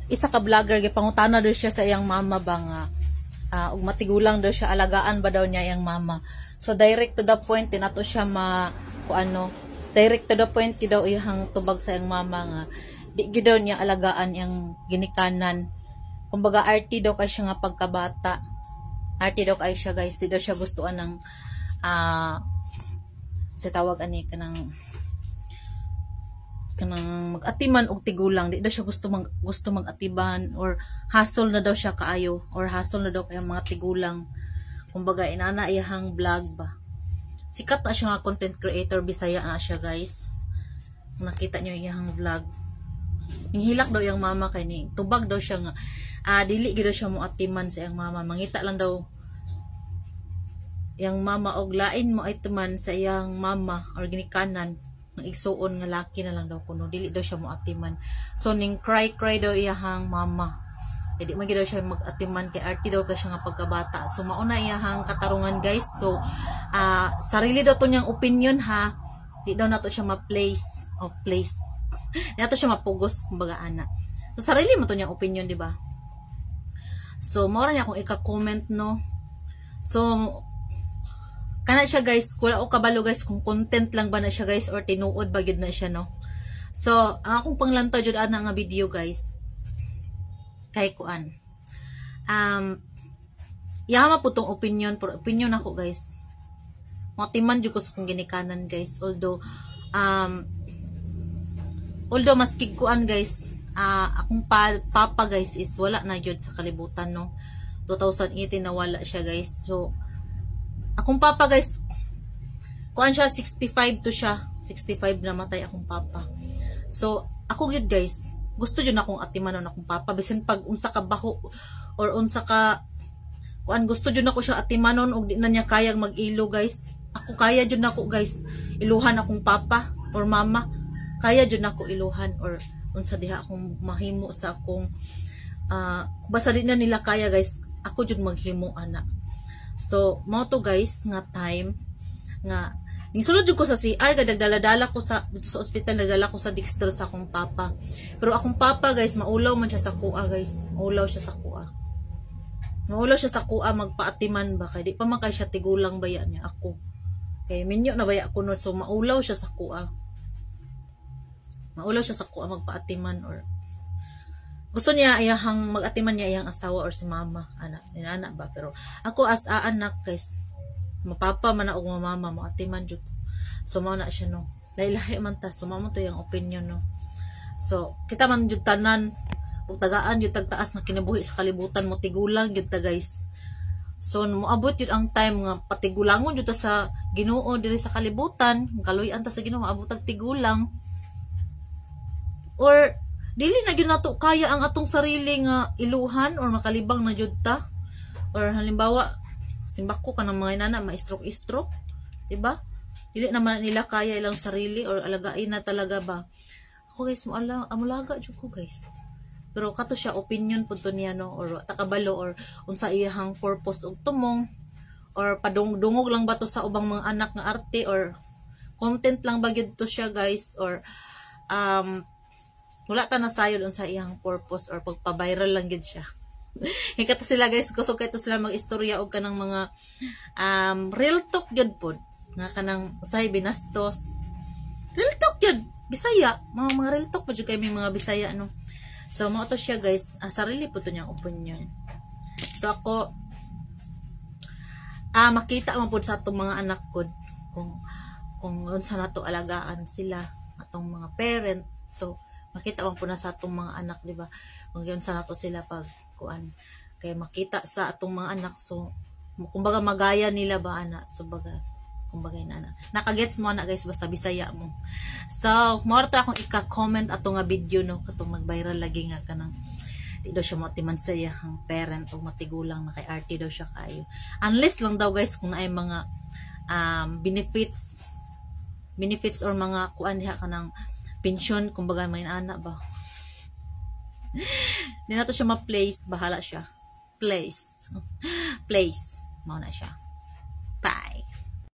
isa ka vlogger gipangutana daw siya sa iyang mama ba nga ug matigulang daw siya, alagaan ba daw niya iyang mama. So direct to the point tinato siya direct to the point daw iyang tubag sa iyang mama nga di gid daw niya alagaan iyang ginikanan. Kumbaga arty daw kay siya nga pagkabata. Arty daw kay siya guys, di daw siya gustuan ng sa tawag ani kanang mag-atiman og tigulang. Di daw siya gusto mag-atiban or hassle na daw siya kaayo or hassle na daw kay mga tigulang. Kumbaga inana iyang vlog ba. Sikat na siya nga content creator, Bisaya na siya guys. Nakita niyo iyang vlog. Hinghilak daw iyang mama kay ni tubag daw siya nga dili gid daw siya mo atiman sa iyang mama. Mangita lang daw iyang mama og lain mo atiman sa iyang mama or ginikanan ng igsuon nga laki na lang daw kuno, dili daw siya mo atiman. So ning cry daw iyang mama. Di man gid daw siya mag-atiman kay arty daw ka siya nga pagkabata. So mauna iyang katarungan guys. So sarili daw to niyang opinion ha. Di daw nato siya ma-place of place. Di nato siya mapugos kumbaga ana. So sarili mo to niyang opinion, di ba? So mao ra niya akong ika-comment no. So kana siya guys, wala o kabalo guys kung content lang ba na siya guys or tinuod ba gyud na siya no. So ang akong panglantaw jud ana nga video guys kay kuan. Yama po tong opinion, pero opinion ako guys. Matiman jud ko sa kong ginikanan guys. Although maskig kuan guys, akong papa guys is wala na jud sa kalibutan no. 2018 nawala siya guys. So akong papa guys, kuan siya 65 to siya. 65 namatay akong papa. So ako gyud guys, gusto jud akong atimanon akong papa bisan pag unsa ka baho or unsa ka kuan, gusto jud nako siya atimanon og di na niya kayang mag-ilo guys. Ako kaya jud nako guys iluhan akong papa or mama. Kaya jud nako iluhan or unsa diha akong mahimo sa akong basta di na nila kaya guys, ako jud maghimo ana. So mao to guys nga time nga sulod jud ko sa CR, kadagdala-dala ko sa dito sa ospital, nadala ko sa Dexter sa akong papa. Pero akong papa guys maulaw man siya sa kuha guys. Maulaw siya sa kuha. Maulaw siya sa kuha magpaatiman ba kay di pa man kay siya tigulang baya niya ako. Kay minyo na baya ko no, so maulaw siya sa kuha. Maulaw siya sa kuha magpaatiman or gusto niya iyang mag-atiman niya iyang asawa or si mama, anak ba. Pero ako as a anak guys, mapapa man ako mama mo atiman jud. So mao na siya no. Lahi-lahi man ta, so mao to yung opinion no. So kita man jud tanan ug tagaan jud tagtaas nga kinabuhi sa kalibutan mo tigulang jud ta guys. So moabot jud ang time nga patigulangon jud ta sa Ginoo diri sa kalibutan, kaluy-an ta sa Ginoo maabot tag tigulang. Or dili na gyud nato kaya ang atong sarili nga iluhan or makalibang na jud ta. Or halimbawa simbako ka ng mga inana ma-stroke, diba? Dili naman nila kaya ilang sarili or alagain na talaga ba. Ako guys, amulaga jud ko guys. Pero kato siya opinion pud to niya no, or takabalo or unsa iyang purpose og tumong or padungdungog lang ba to sa ubang mga anak nga arte or content lang ba gyud to siya guys or wala ta na sayod unsa iyang purpose or pagpa-viral lang gyud siya. Ikato sila guys, gusto kay to sila mag-istorya og kanang mga real talk gyud pod nga kanang usay binastos. Real talk gyud, Bisaya, mga real talk pod jud kay may mga Bisaya no. So mo to siya guys, sarili po to niyang opinion. So ako makita man pod sa atong mga anak pod kung unsa nato alagaan sila atong mga parent. So makita man po na sa atong mga anak, di ba? Kung yun sa nato sila pag kuan. Kaya makita sa atong mga anak, so kumbaga magaya nila ba ana, so baga kumbaga na nakagets mo na guys basta Bisaya mo. So mo ta akong ika-comment ato nga video no katong mag-viral lagi nga kanang di daw siya matiman sa iyang parent o matigulang na kay arty daw siya kayo. Unless lang daw guys kung naay mga benefits or mga kuan diha kanang pensyon, kumbaga may anak ba. Di na to siya ma-place, bahala siya. Place. Mao na siya. Bye.